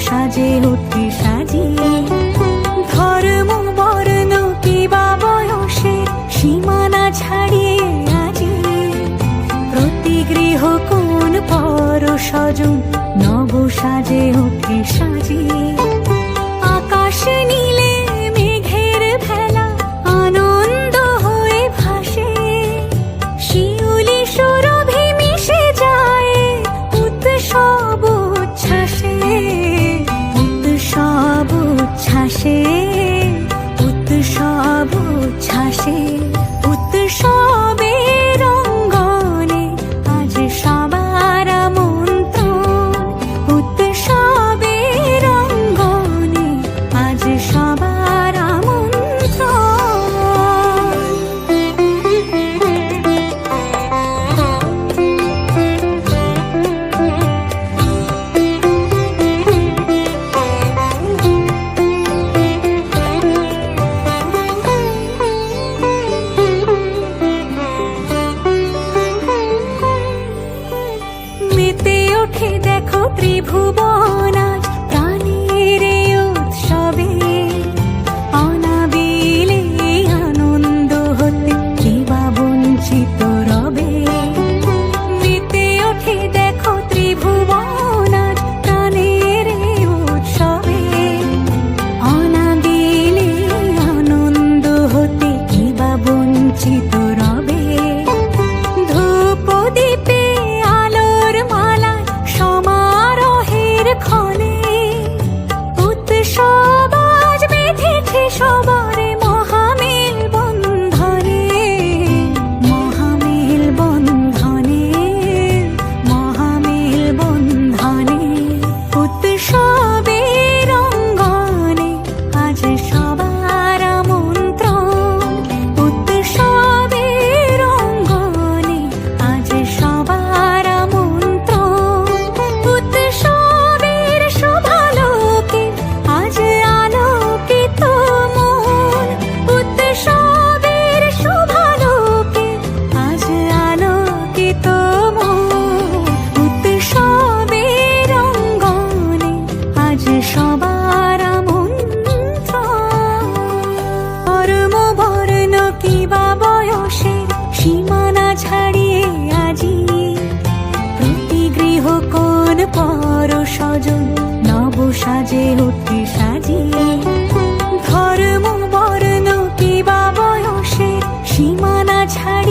সাজে ওঠে সাজিয়ে। ধর্ম বর্ণ কিবা বয়সের সীমানা ছাড়িয়ে আজি প্রতি গৃহ কোন পর স্বজন নব সাজে ওঠে সাজিয়ে। আকাশ নীলে মেঘের ভেলা আনন্দ হয়ে ভাসে, শিউলি সুরভি মিশে যায় উৎসব উচ্ছ্বাসে। উৎসব উচ্ছ্বাসে, উৎসব উচ্ছ্বাসে। উৎসবের অঙ্গনে আজ সবার আমন্ত্রণ। উৎসবের অঙ্গনে আজ সবার মেতে ওঠে দেখো ত্রিভুবন আজ প্রাণের উৎসবে। অনাবিলে আনন্দ হতে কিবা বঞ্চিত রবে। মেতে ওঠে দেখো ত্রিভুবন আজ প্রাণের উৎসবে। অনাবিলে আনন্দ হতে কিবা বঞ্চিত রবে। ধূপ দীপে আলোর মালায় সমারোহের ক্ষণে উৎসব আজ বেঁধেছে সবার মহামেল বন্ধনে। মহামেল বন্ধনে, মহামেল বন্ধনে। উৎসবের অঙ্গনে আজ সবার আমন্ত্রণ। উৎসবের অঙ্গনে আজ সবার আমন্ত্রণ। উৎসবের শোভালোকে আজ আলোকিত মন। উৎসবের শোভালোকে আজ আলোকিত মন। উৎসবের অঙ্গনে আজ সবার আমন্ত্রণ। ধর্ম বর্ণ কিবা বয়সের সীমানা ছাড়িয়ে আজি প্রতি গৃহ কোন পর স্বজন নব সাজে ওঠে সাজিয়ে। ধর্ম বর্ণ কিবা বয়সের সীমানা ছাড়িয়ে